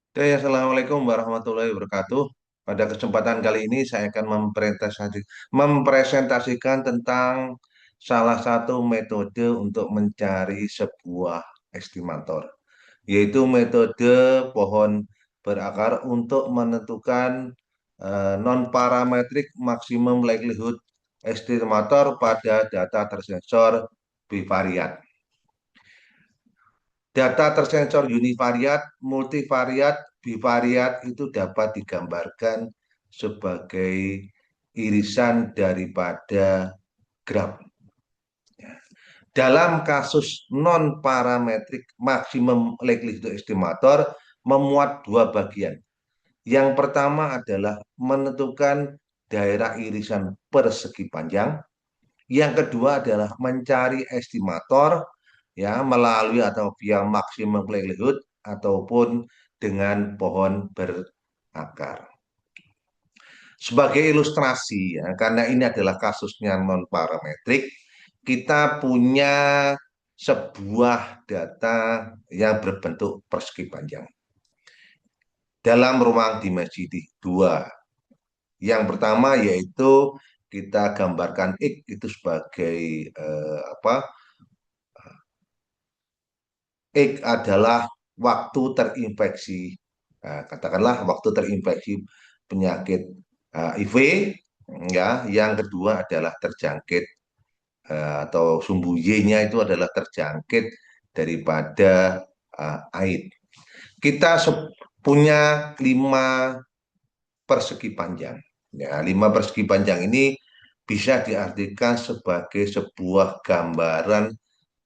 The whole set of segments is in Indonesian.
Oke, Assalamualaikum warahmatullahi wabarakatuh. Pada kesempatan kali ini saya akan mempresentasikan tentang salah satu metode untuk mencari sebuah estimator, yaitu metode pohon berakar untuk menentukan non-parametric maximum likelihood estimator pada data tersensor bivariat. Data tersensor univariat, multivariat, bivariat itu dapat digambarkan sebagai irisan daripada graf. Dalam kasus non-parametric maximum likelihood estimator memuat dua bagian. Yang pertama adalah menentukan daerah irisan persegi panjang. Yang kedua adalah mencari estimator ya melalui atau via maximum likelihood ataupun dengan pohon berakar. Sebagai ilustrasi ya, karena ini adalah kasusnya non parametrik, kita punya sebuah data yang berbentuk persegi panjang dalam ruang dimensi dua. Yang pertama yaitu kita gambarkan X itu sebagai apa? X adalah waktu terinfeksi, katakanlah waktu terinfeksi penyakit HIV, ya. Yang kedua adalah terjangkit atau sumbu Y-nya itu adalah terjangkit daripada AIDS. Kita punya 5 persegi panjang. Ya, 5 persegi panjang ini bisa diartikan sebagai sebuah gambaran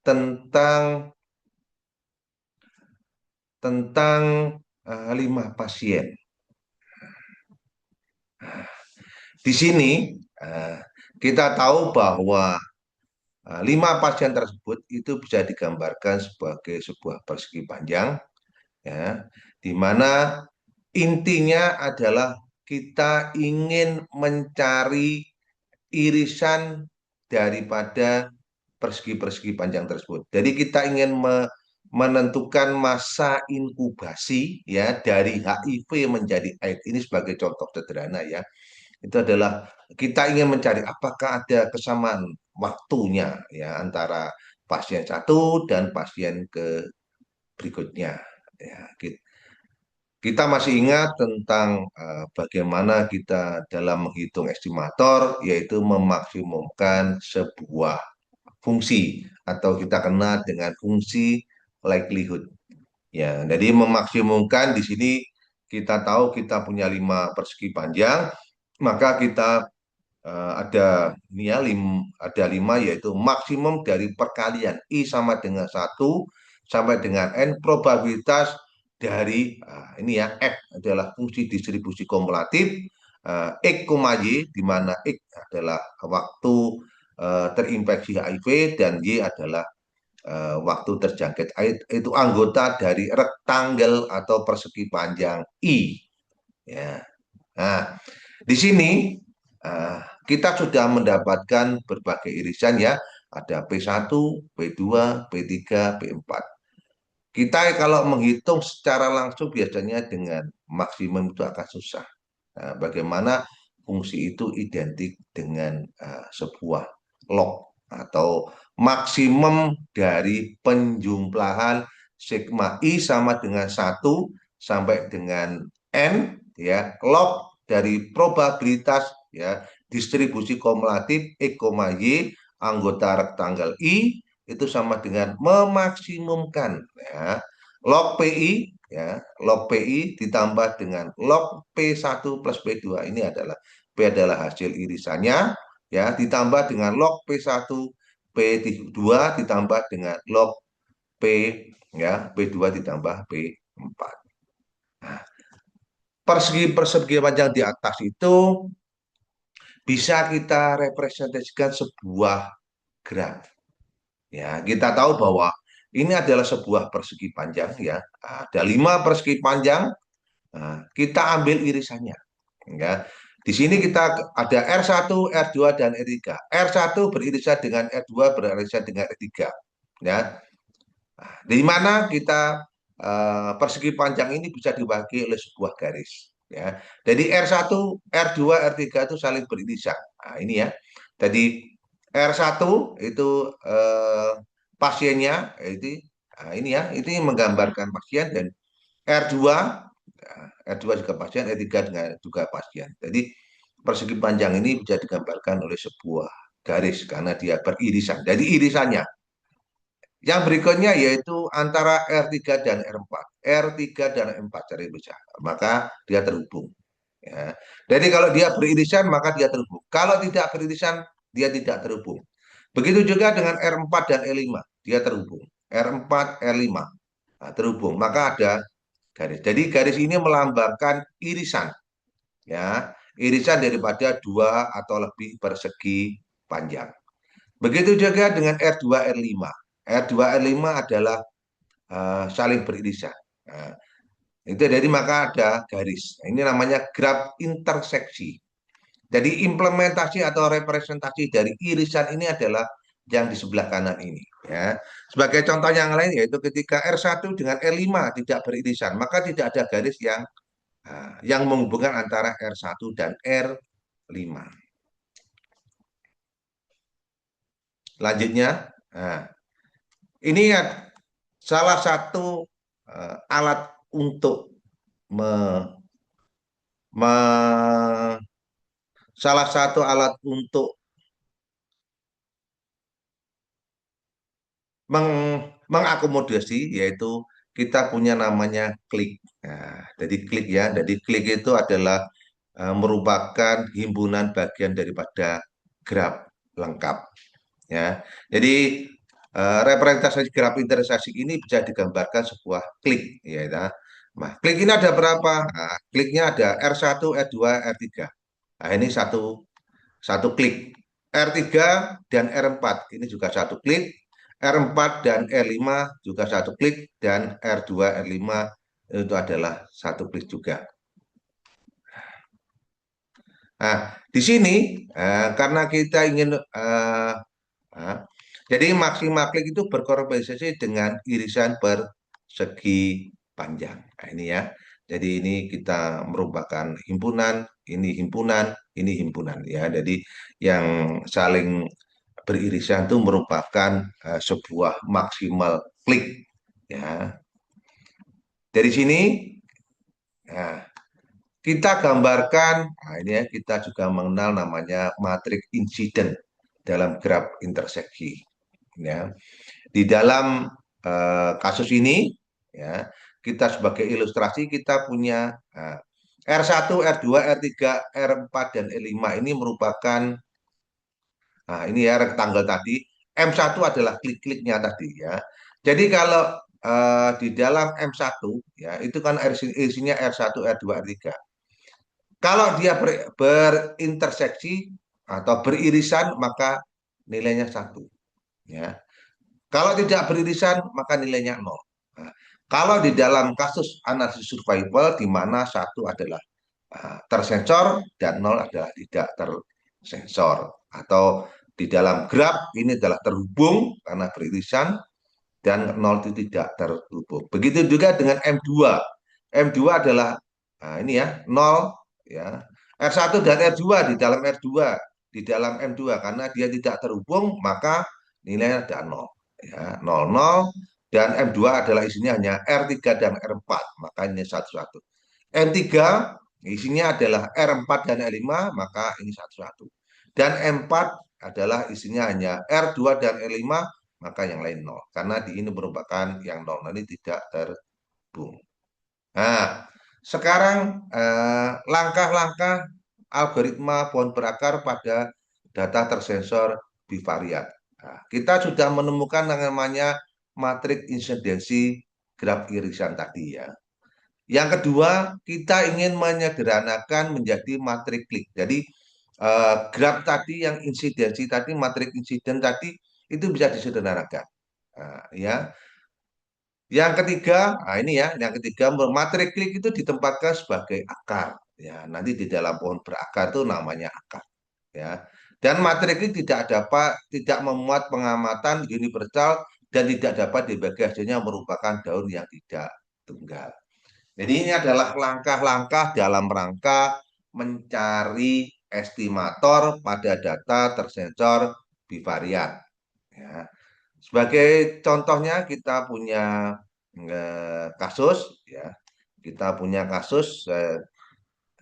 tentang tentang 5 pasien. Di sini kita tahu bahwa 5 pasien tersebut itu bisa digambarkan sebagai sebuah persegi panjang, ya, di mana intinya adalah kita ingin mencari irisan daripada persegi-persegi panjang tersebut. Jadi kita ingin menentukan masa inkubasi ya dari HIV menjadi AIDS ini sebagai contoh sederhana ya. Itu adalah kita ingin mencari apakah ada kesamaan waktunya ya antara pasien satu dan pasien ke berikutnya. Ya, kita masih ingat tentang bagaimana kita dalam menghitung estimator, yaitu memaksimumkan sebuah fungsi atau kita kenal dengan fungsi likelihood. Ya, jadi memaksimumkan di sini kita tahu kita punya 5 persegi panjang, maka kita ada ini ya ada 5 yaitu maksimum dari perkalian I sama dengan 1 sampai dengan N probabilitas dari ini ya F adalah fungsi distribusi kumulatif X, Y di mana X adalah waktu terinfeksi HIV dan Y adalah waktu terjangkit AIDS itu anggota dari rektangel atau persegi panjang I ya. Nah, di sini kita sudah mendapatkan berbagai irisan ya, ada P1, P2, P3, P4. Kita kalau menghitung secara langsung biasanya dengan maksimum itu akan susah. Nah, bagaimana fungsi itu identik dengan sebuah log atau maksimum dari penjumlahan sigma I sama dengan 1 sampai dengan N ya log dari probabilitas ya distribusi kumulatif X, Y anggota rektangel I itu sama dengan memaksimumkan ya log PI ya log PI ditambah dengan log P1 plus P2 ini adalah P adalah hasil irisannya ya ditambah dengan log P1 P2 ditambah dengan log P ya P2 ditambah P4. Nah, persegi-persegi panjang di atas itu bisa kita representasikan sebuah graf. Ya, kita tahu bahwa ini adalah sebuah persegi panjang ya. Ada 5 persegi panjang. Nah, kita ambil irisannya. Ya. Di sini kita ada R1, R2, dan R3. R1 beririsan dengan R2 beririsan dengan R3. Ya. Nah, di mana kita persegi panjang ini bisa diwakili oleh sebuah garis. Ya. Jadi R1, R2, R3 itu saling beririsan. Nah, ini ya. Jadi R1 itu pasiennya, itu nah, ini ya, ini menggambarkan pasien dan R2, R2 juga pasien, R3 juga pasien. Jadi persegi panjang ini bisa digambarkan oleh sebuah garis karena dia beririsan. Jadi irisannya yang berikutnya yaitu antara R3 dan R4. R3 dan R4 cari bisa. Maka dia terhubung. Ya. Jadi kalau dia beririsan maka dia terhubung. Kalau tidak beririsan dia tidak terhubung. Begitu juga dengan R4 dan R5. Dia terhubung. R4, R5. Nah, terhubung. Maka ada garis. Jadi garis ini melambangkan irisan. Ya, irisan daripada dua atau lebih persegi panjang. Begitu juga dengan R2, R5. R2, R5 adalah saling beririsan. Nah, itu jadi maka ada garis. Ini namanya graf interseksi. Jadi implementasi atau representasi dari irisan ini adalah yang di sebelah kanan ini. Ya. Sebagai contoh yang lain yaitu ketika R1 dengan R5 tidak beririsan, maka tidak ada garis yang menghubungkan antara R1 dan R5. Selanjutnya, nah, ini ya salah satu alat untuk me, me- salah satu alat untuk mengakomodasi yaitu kita punya namanya klik. Nah, jadi klik ya, jadi klik itu adalah merupakan himpunan bagian daripada graf lengkap ya. Jadi representasi graf interseksi ini bisa digambarkan sebuah klik ya. Nah, klik ini ada berapa? Nah, kliknya ada R1, R2, R3. Nah, ini satu satu klik. R3 dan R4 ini juga satu klik. R4 dan R5 juga satu klik dan R2, R5 itu adalah satu klik juga. Nah, di sini karena kita ingin ah, jadi maksimal klik itu berkorelasi dengan irisan persegi panjang. Nah, ini ya. Jadi ini kita merupakan himpunan, ini himpunan, ini himpunan ya. Jadi yang saling beririsan itu merupakan sebuah maksimal klik ya. Dari sini nah, kita gambarkan, nah ini ya kita juga mengenal namanya matriks insiden dalam graf interseksi ya. Di dalam kasus ini ya kita sebagai ilustrasi kita punya R1, R2, R3, R4 dan R5 ini merupakan nah ini ya rektangel tadi M1 adalah klik-kliknya tadi ya. Jadi kalau di dalam M1 ya itu kan isinya R1, R2, R3. Kalau dia berinterseksi atau beririsan maka nilainya satu ya. Kalau tidak beririsan, maka nilainya nol. Nah, kalau di dalam kasus analisis survival, di mana satu adalah tersensor dan nol adalah tidak tersensor. Atau di dalam graf ini adalah terhubung karena beririsan dan nol itu tidak terhubung. Begitu juga dengan M2. M2 adalah ini ya, nol ya. R1 dan R2 di dalam R2, di dalam M2 karena dia tidak terhubung maka nilainya ada nol ya, nol nol dan M2 adalah isinya hanya R3 dan R4, makanya satu-satu. M3 isinya adalah R4 dan R5, maka ini satu-satu. Dan M4 adalah isinya hanya R2 dan R5, maka yang lain nol. Karena di ini merupakan yang nol, ini tidak terhubung. Nah, sekarang langkah-langkah algoritma pohon berakar pada data tersensor bivariat. Nah, kita sudah menemukan yang namanya matriks insidensi graf irisan tadi ya. Yang kedua, kita ingin menyederhanakan menjadi matriks klik. Jadi graf tadi yang insidensi tadi, matriks insiden tadi itu bisa disederhanakan. Nah, ya, yang ketiga, nah ini ya, yang ketiga materi klik itu ditempatkan sebagai akar. Ya, nanti di dalam pohon berakar itu namanya akar. Ya, dan materi klik tidak memuat pengamatan universal dan tidak dapat dibagi hasilnya merupakan daun yang tidak tunggal. Jadi ini adalah langkah-langkah dalam rangka mencari estimator pada data tersensor bivariat. Ya. Sebagai contohnya kita punya kasus, ya, kita punya kasus.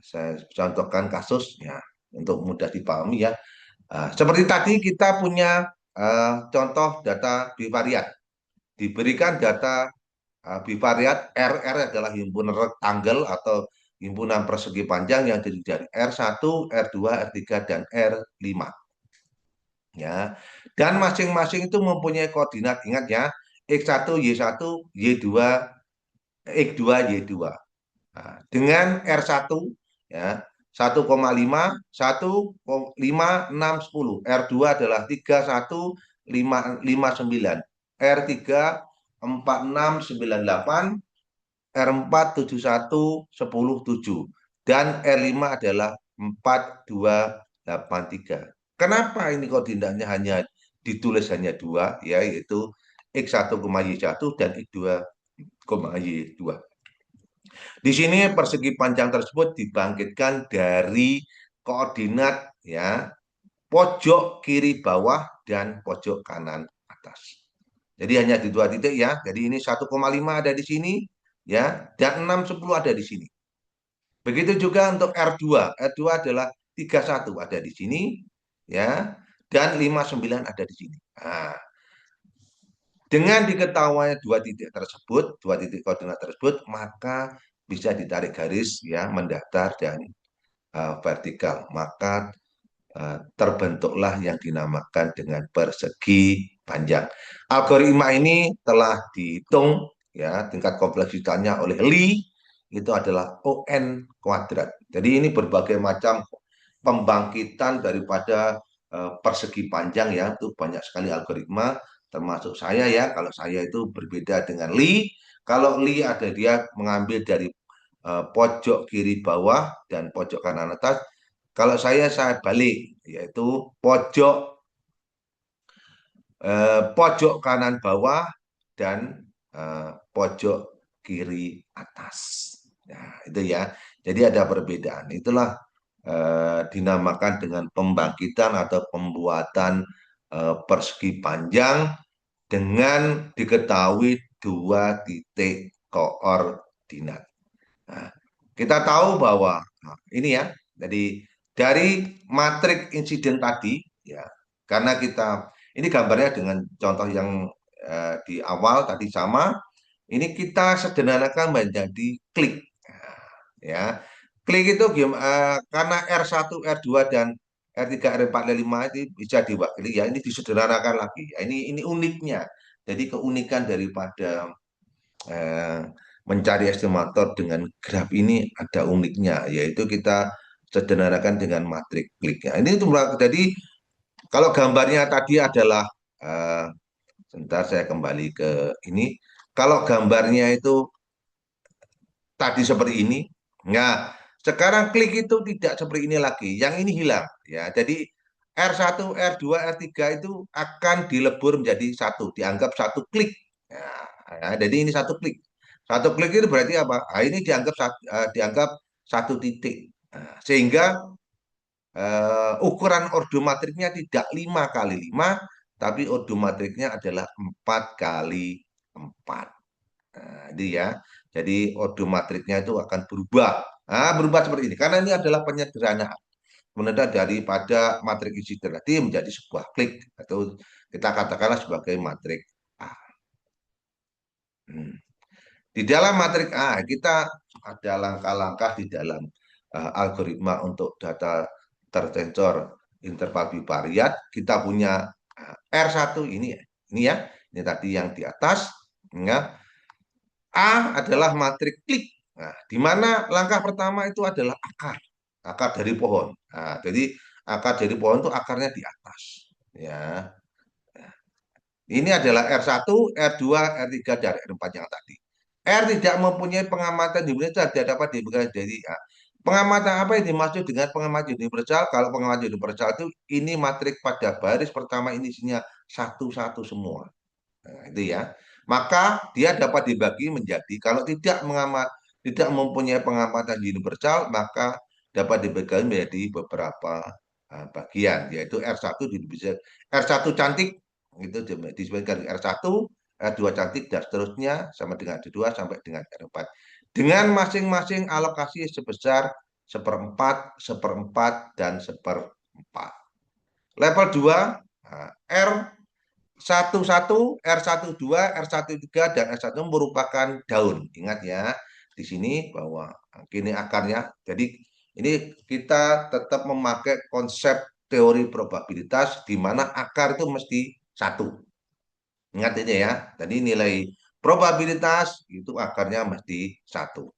Saya contohkan kasusnya untuk mudah dipahami ya. Seperti tadi kita punya contoh data bivariat. Diberikan data bivariat R adalah himpunan rektangel atau himpunan persegi panjang yang terdiri dari R1, R2, R3, dan R5. Ya. Dan masing-masing itu mempunyai koordinat, ingat ya, X1, Y1, Y2, X2, Y2. Nah, dengan R1 ya 1,5 1,5 6 10. R2 adalah 31,559. R3 4698, R4 71,10,7 dan R5 adalah 4283. Kenapa ini koordinatnya hanya ditulis hanya dua, ya, yaitu X1, Y1 dan X2, Y2. Di sini persegi panjang tersebut dibangkitkan dari koordinat, ya, pojok kiri bawah dan pojok kanan atas. Jadi hanya di dua titik ya. Jadi ini 1,5 ada di sini ya, dan 6 10 ada di sini. Begitu juga untuk R2. R2 adalah 31 ada di sini ya, dan 59 ada di sini. Nah, dengan diketahuinya dua titik tersebut, dua titik koordinat tersebut, maka bisa ditarik garis ya mendatar dan vertikal. Maka terbentuklah yang dinamakan dengan persegi panjang. Algoritma ini telah dihitung ya tingkat kompleksitasnya oleh Lee itu adalah ON kuadrat. Jadi ini berbagai macam pembangkitan daripada persegi panjang ya, itu banyak sekali algoritma termasuk saya ya. Kalau saya itu berbeda dengan Lee. Kalau Lee ada dia mengambil dari pojok kiri bawah dan pojok kanan atas. Kalau saya balik, yaitu pojok kanan bawah dan pojok kiri atas. Nah, itu ya. Jadi ada perbedaan. Itulah dinamakan dengan pembangkitan atau pembuatan persegi panjang dengan diketahui dua titik koordinat. Nah, kita tahu bahwa ini ya, jadi dari matriks insiden tadi ya, karena kita ini gambarnya dengan contoh yang di awal tadi sama, ini kita sederhanakan menjadi klik. Nah, ya, klik itu karena R1, R2 dan R3, R4, R5 itu bisa diwakili ya, ini disederhanakan lagi. Ya, ini uniknya. Jadi keunikan daripada eh, mencari estimator dengan graf ini ada uniknya, yaitu kita sederhanakan dengan matriks kliknya. Ini itu jadi kalau gambarnya tadi adalah sebentar saya kembali ke ini. Kalau gambarnya itu tadi seperti ini, nah sekarang klik itu tidak seperti ini lagi. Yang ini hilang ya. Jadi R1, R2, R3 itu akan dilebur menjadi satu, dianggap satu klik. Ya, jadi ini satu klik. Satu klik itu berarti apa? Nah, ini dianggap satu titik. Nah, sehingga ukuran ordomatriknya tidak 5 kali 5, tapi ordomatriknya adalah 4 kali 4. Nah, ini ya. Jadi ordomatriknya itu akan berubah. Nah, berubah seperti ini. Karena ini adalah penyederhanaan. Kemudian daripada matrik isi tadi menjadi sebuah klik atau kita katakanlah sebagai matrik A. Hmm. Di dalam matrik A, kita ada langkah-langkah di dalam algoritma untuk data tersensor interval bivariat. Kita punya R1 ini, ya. Ini tadi yang di atas. Ya. A adalah matrik klik. Nah, di mana langkah pertama itu adalah akar, akar dari pohon. Nah, jadi akar dari pohon itu akarnya di atas. Ya. Ini adalah R1, R2, R3, dan R4 yang tadi. R tidak mempunyai pengamatan universal, tidak dapat diberikan dari A. Pengamatan apa yang dimaksud dengan pengamatan universal? Kalau pengamatan universal itu ini matrik pada baris pertama ini isinya satu-satu semua. Nah, itu ya. maka dia dapat dibagi menjadi kalau tidak mempunyai pengamatan universal, maka dapat dibagi menjadi beberapa bagian, yaitu R1 bisa R1 cantik itu disebutkan R1, R2 cantik dan seterusnya sama dengan R2 sampai dengan R4 dengan masing-masing alokasi sebesar seperempat, seperempat, dan seperempat. Level 2 R satu satu, R12, R13, dan R1 merupakan daun. Ingat ya, di sini bahwa ini akarnya. Jadi ini kita tetap memakai konsep teori probabilitas di mana akar itu mesti satu. Ingat ini ya. Tadi nilai probabilitas itu akarnya mesti satu.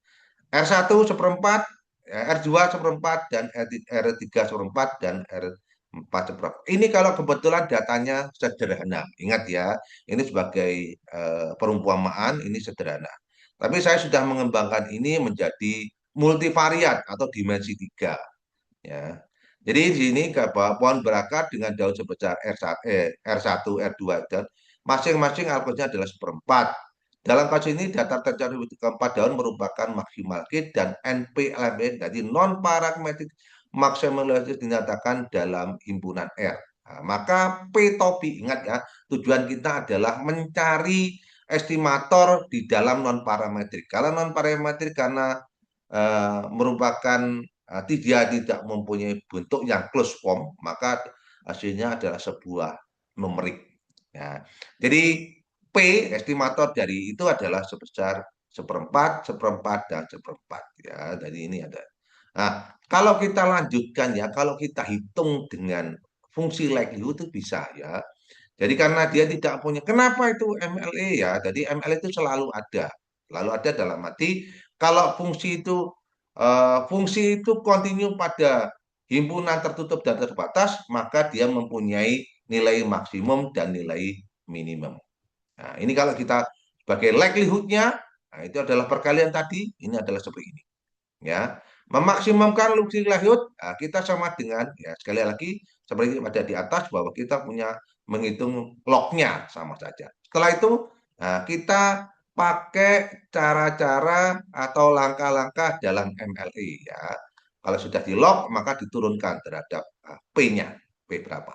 R1 seperempat, R2 seperempat, dan R3 seperempat, dan R4 seperempat. Ini kalau kebetulan datanya sederhana. Ingat ya, ini sebagai perumpamaan, ini sederhana. Tapi saya sudah mengembangkan ini menjadi multivariat atau dimensi 3. Ya. Jadi di sini pohon berakar dengan daun sebesar R1, R2, dan masing-masing alkoholnya adalah seperempat. Dalam kasus ini data tercari keempat daun merupakan maksimal K dan NP-LME, jadi non parametric maximalisasi dinyatakan dalam himpunan R. Nah, maka P topi ingat ya, tujuan kita adalah mencari estimator di dalam non parametrik. Kalau non parametrik karena merupakan dia tidak mempunyai bentuk yang close form, maka hasilnya adalah sebuah numerik. Ya. Jadi P estimator dari itu adalah sebesar seperempat, seperempat, dan seperempat. Ya, jadi ini ada. Nah, kalau kita lanjutkan ya, kalau kita hitung dengan fungsi likelihood itu bisa ya. Jadi karena dia tidak punya, kenapa itu MLE ya? Jadi MLE itu selalu ada dalam arti kalau fungsi itu kontinu pada himpunan tertutup dan terbatas, maka dia mempunyai nilai maksimum dan nilai minimum. Nah, ini kalau kita sebagai likelihood-nya, nah itu adalah perkalian tadi, ini adalah seperti ini. Ya, memaksimumkan likelihood, nah, kita sama dengan, ya sekali lagi, seperti ada di atas, bahwa kita punya menghitung lognya sama saja. Setelah itu, nah, kita pakai cara-cara atau langkah-langkah dalam MLE ya. Kalau sudah di log maka diturunkan terhadap P-nya, P berapa.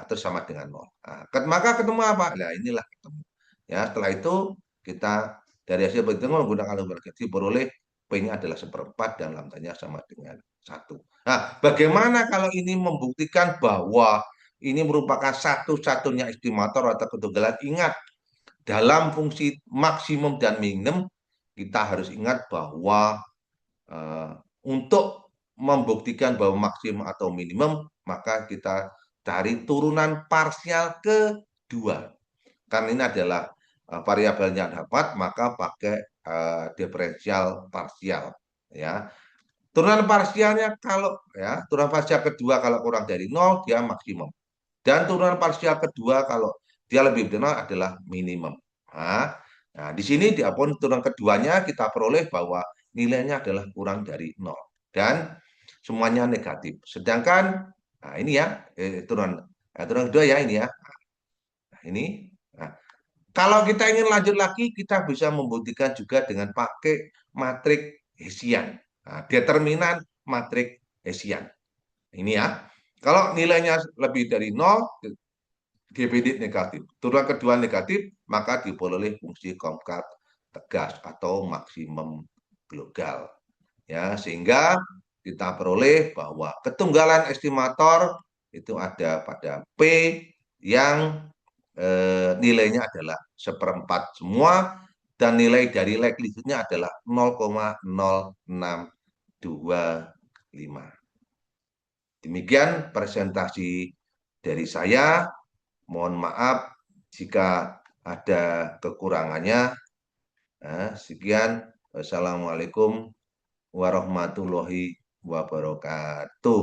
Terus sama dengan 0. Maka ketemu apa? Nah, inilah ketemu. Ya, setelah itu kita dari hasil perhitungan menggunakan algoritma beroleh P-nya adalah seperempat dan lambdanya sama dengan satu. Nah, bagaimana kalau ini membuktikan bahwa ini merupakan satu-satunya estimator atau ketunggalan? Ingat, dalam fungsi maksimum dan minimum, kita harus ingat bahwa untuk membuktikan bahwa maksimum atau minimum, maka kita cari turunan parsial kedua. Kan ini adalah variabelnya dapat, maka pakai diferensial parsial. Ya, turunan parsialnya kalau ya turunan parsial kedua kalau kurang dari 0 dia maksimum. Dan turunan parsial kedua kalau dia lebih dari 0 adalah minimum. Nah, di sini diapun turunan keduanya kita peroleh bahwa nilainya adalah kurang dari 0 dan semuanya negatif. Sedangkan nah ini ya turunan kedua ya ini ya. Nah, ini. Nah, kalau kita ingin lanjut lagi, kita bisa membuktikan juga dengan pakai matrik Hessian. Nah, determinan matrik Hessian. Ini ya. Kalau nilainya lebih dari 0, GPD negatif. Turunan kedua negatif, maka diperoleh fungsi Comcat tegas atau maksimum global. Ya, sehingga kita peroleh bahwa ketunggalan estimator itu ada pada P yang nilainya adalah seperempat semua dan nilai dari likelihood-nya adalah 0,0625. Demikian presentasi dari saya. Mohon maaf jika ada kekurangannya. Sekian. Wassalamualaikum warahmatullahi wabarakatuh.